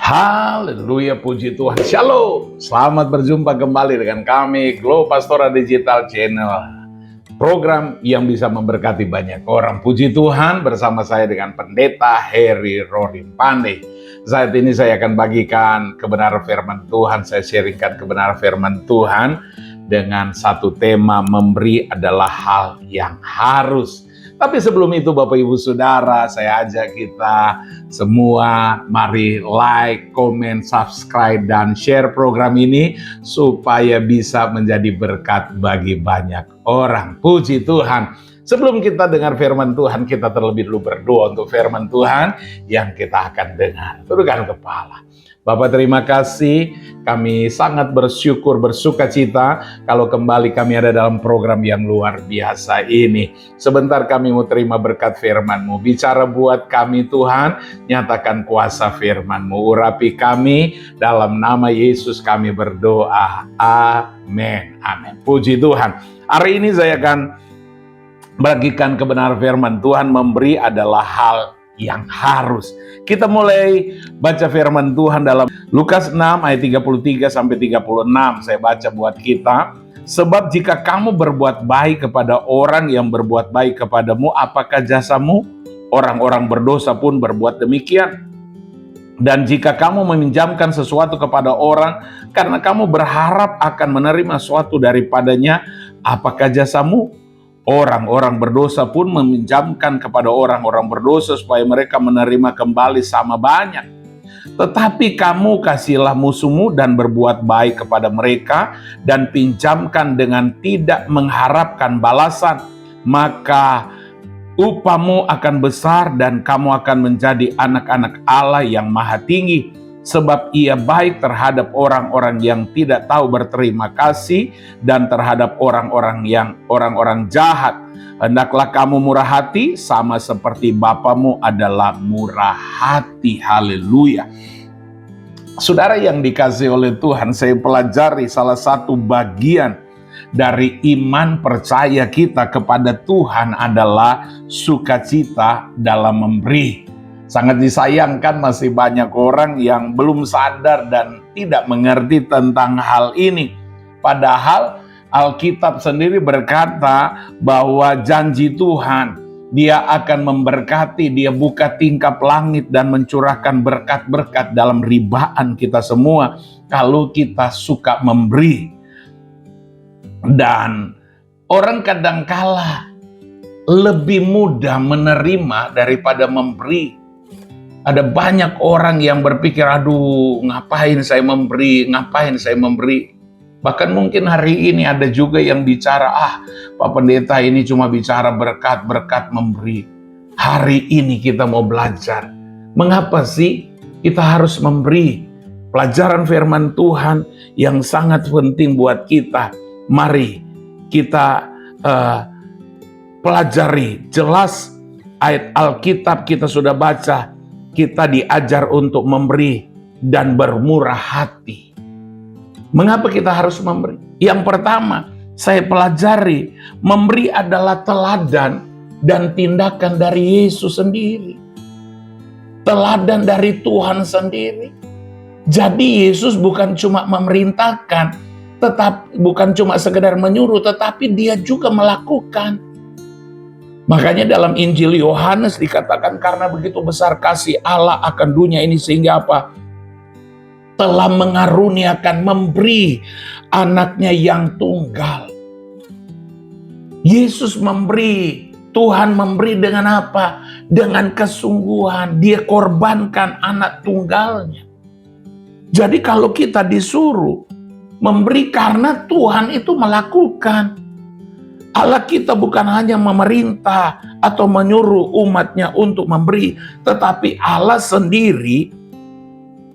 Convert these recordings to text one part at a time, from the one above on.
Haleluya, puji Tuhan. Shalom. Selamat berjumpa kembali dengan kami, Glow Pastoral Digital Channel. Program yang bisa memberkati banyak orang. Puji Tuhan, bersama saya dengan Pendeta Heri Rodim Pandey. Saat ini saya akan bagikan kebenaran firman Tuhan. Saya sharingkan kebenaran firman Tuhan dengan satu tema, memberi adalah hal yang harus. Tapi sebelum itu Bapak Ibu Saudara, saya ajak kita semua mari like, comment, subscribe, dan share program ini supaya bisa menjadi berkat bagi banyak orang. Puji Tuhan. Sebelum kita dengar firman Tuhan, kita terlebih dulu berdoa untuk firman Tuhan yang kita akan dengar. Tundukkan kepala. Bapak, terima kasih, kami sangat bersyukur, bersuka cita kalau kembali kami ada dalam program yang luar biasa ini. Sebentar kami mau terima berkat firman-Mu. Bicara buat kami Tuhan, nyatakan kuasa firman-Mu. Urapi kami, dalam nama Yesus kami berdoa. Amin. Amin. Puji Tuhan. Hari ini saya akan bagikan kebenaran firman Tuhan, memberi adalah hal yang harus. Kita mulai baca firman Tuhan dalam Lukas 6 ayat 33 sampai 36. Saya baca buat kita. Sebab jika kamu berbuat baik kepada orang yang berbuat baik kepadamu, apakah jasamu? Orang-orang berdosa pun berbuat demikian. Dan jika kamu meminjamkan sesuatu kepada orang karena kamu berharap akan menerima sesuatu daripadanya, apakah jasamu? Orang-orang berdosa pun meminjamkan kepada orang-orang berdosa supaya mereka menerima kembali sama banyak. Tetapi kamu kasihlah musuhmu dan berbuat baik kepada mereka dan pinjamkan dengan tidak mengharapkan balasan. Maka upahmu akan besar dan kamu akan menjadi anak-anak Allah yang maha tinggi. Sebab ia baik terhadap orang-orang yang tidak tahu berterima kasih dan terhadap orang-orang jahat. Hendaklah kamu murah hati sama seperti Bapamu adalah murah hati. Haleluya. Saudara yang dikasihi oleh Tuhan, saya pelajari salah satu bagian dari iman percaya kita kepada Tuhan adalah sukacita dalam memberi. Sangat disayangkan masih banyak orang yang belum sadar dan tidak mengerti tentang hal ini. Padahal Alkitab sendiri berkata bahwa janji Tuhan, Dia akan memberkati, Dia buka tingkap langit dan mencurahkan berkat-berkat dalam ribaan kita semua kalau kita suka memberi. Dan orang kadangkala lebih mudah menerima daripada memberi. Ada banyak orang yang berpikir, aduh ngapain saya memberi. Bahkan mungkin hari ini ada juga yang bicara, Pak Pendeta ini cuma bicara berkat memberi. Hari ini kita mau belajar. Mengapa sih kita harus memberi? Pelajaran firman Tuhan yang sangat penting buat kita. Mari kita pelajari. Jelas ayat Alkitab kita sudah baca. Kita diajar untuk memberi dan bermurah hati. Mengapa kita harus memberi? Yang pertama, saya pelajari, memberi adalah teladan dan tindakan dari Yesus sendiri. Teladan dari Tuhan sendiri. Jadi Yesus bukan cuma memerintahkan, bukan cuma sekedar menyuruh, tetapi Dia juga melakukan. Makanya dalam Injil Yohanes dikatakan karena begitu besar kasih Allah akan dunia ini sehingga apa? Telah mengaruniakan, memberi anaknya yang tunggal. Yesus memberi, Tuhan memberi dengan apa? Dengan kesungguhan, Dia korbankan anak tunggalnya. Jadi kalau kita disuruh memberi karena Tuhan itu melakukan. Allah kita bukan hanya memerintah atau menyuruh umatnya untuk memberi, tetapi Allah sendiri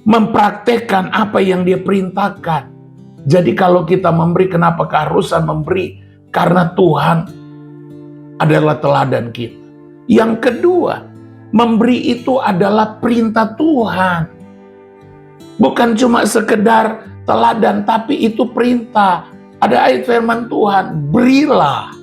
mempraktekkan apa yang Dia perintahkan. Jadi kalau kita memberi, kenapa keharusan memberi? Karena Tuhan adalah teladan kita. Yang kedua, memberi itu adalah perintah Tuhan. Bukan cuma sekedar teladan, tapi itu perintah. Ada ayat firman Tuhan, berilah.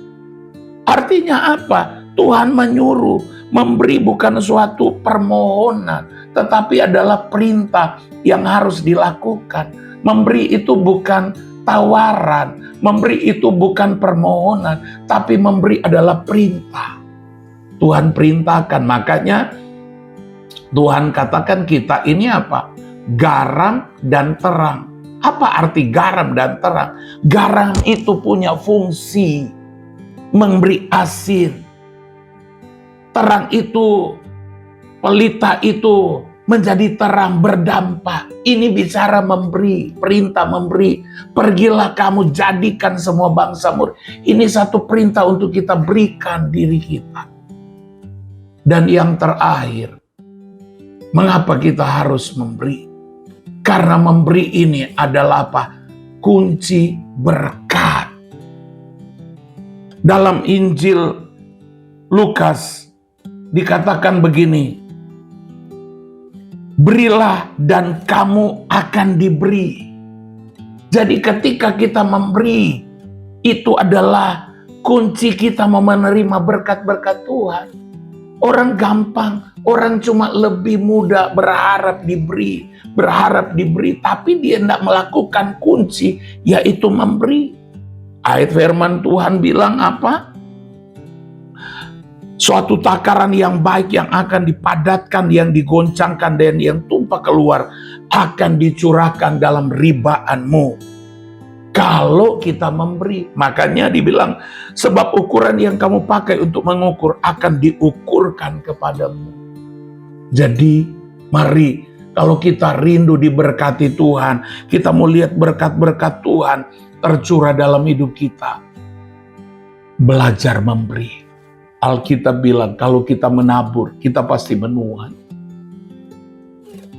Artinya apa? Tuhan menyuruh, memberi bukan suatu permohonan, tetapi adalah perintah yang harus dilakukan. Memberi itu bukan tawaran, memberi itu bukan permohonan, tapi memberi adalah perintah. Tuhan perintahkan, makanya Tuhan katakan kita ini apa? Garam dan terang. Apa arti garam dan terang? Garam itu punya fungsi memberi asin. Terang itu, pelita itu menjadi terang, berdampak. Ini bicara memberi, perintah memberi. Pergilah kamu jadikan semua bangsa murid. Ini satu perintah untuk kita berikan diri kita. Dan yang terakhir, mengapa kita harus memberi? Karena memberi ini adalah apa? Kunci berkat. Dalam Injil Lukas dikatakan begini, berilah dan kamu akan diberi. Jadi ketika kita memberi, itu adalah kunci kita menerima berkat-berkat Tuhan. Orang gampang, orang cuma lebih mudah berharap diberi, tapi dia tidak melakukan kunci, yaitu memberi. Ayat firman Tuhan bilang apa? Suatu takaran yang baik yang akan dipadatkan, yang digoncangkan, dan yang tumpah keluar akan dicurahkan dalam ribaanmu. Kalau kita memberi, makanya dibilang, sebab ukuran yang kamu pakai untuk mengukur akan diukurkan kepadamu. Jadi, mari kalau kita rindu diberkati Tuhan, kita mau lihat berkat-berkat Tuhan tercurah dalam hidup kita, belajar memberi. Alkitab bilang, kalau kita menabur, kita pasti menuai.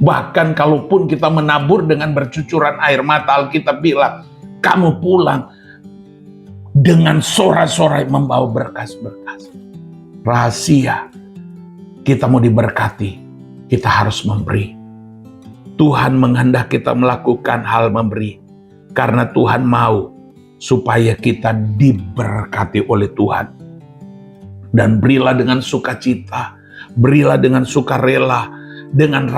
Bahkan kalaupun kita menabur dengan bercucuran air mata, Alkitab bilang, kamu pulang dengan sorak-sorai membawa berkas-berkas. Rahasia, kita mau diberkati, kita harus memberi. Tuhan menghendaki kita melakukan hal memberi, karena Tuhan mau supaya kita diberkati oleh Tuhan. Dan berilah dengan sukacita, berilah dengan sukarela, dengan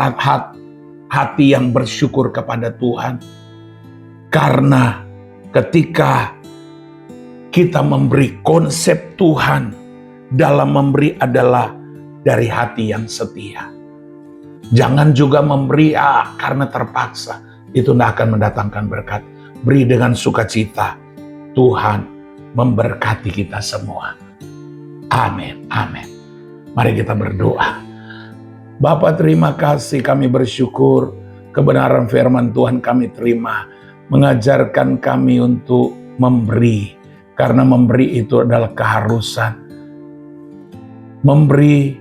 hati yang bersyukur kepada Tuhan. Karena ketika kita memberi, konsep Tuhan dalam memberi adalah dari hati yang setia. Jangan juga memberi karena terpaksa, itu tidak akan mendatangkan berkat. Beri dengan sukacita, Tuhan memberkati kita semua. Amin, amin. Mari kita berdoa. Bapa, terima kasih, kami bersyukur kebenaran firman Tuhan kami terima, mengajarkan kami untuk memberi, karena memberi itu adalah keharusan. Memberi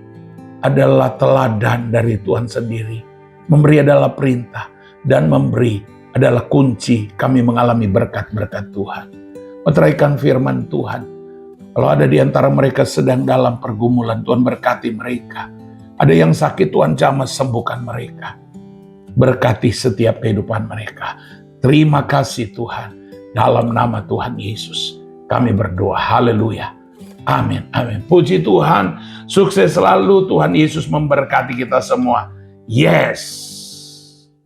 adalah teladan dari Tuhan sendiri. Memberi adalah perintah, dan memberi adalah kunci kami mengalami berkat-berkat Tuhan. Meteraikan firman Tuhan. Kalau ada di antara mereka sedang dalam pergumulan, Tuhan berkati mereka. Ada yang sakit, Tuhan jamah sembuhkan mereka. Berkati setiap kehidupan mereka. Terima kasih Tuhan. Dalam nama Tuhan Yesus kami berdoa. Haleluya. Amin. Amin. Puji Tuhan. Sukses selalu. Tuhan Yesus memberkati kita semua. Yes.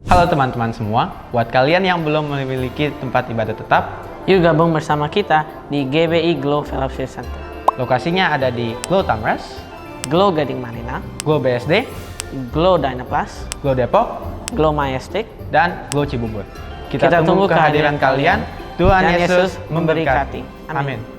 Halo teman-teman semua. Buat kalian yang belum memiliki tempat ibadah tetap, yuk gabung bersama kita di GBI Glow Fellowship Center. lokasinya ada di Glow Tamres, Glow Gading Marina, Glow BSD, Glow Dynaplus, Glow Depok, Glow Majestic, dan Glow Cibubur. Kita tunggu kehadiran kalian. Tuhan Dan Yesus Yesus memberkati. memberkati. Amin. Amin.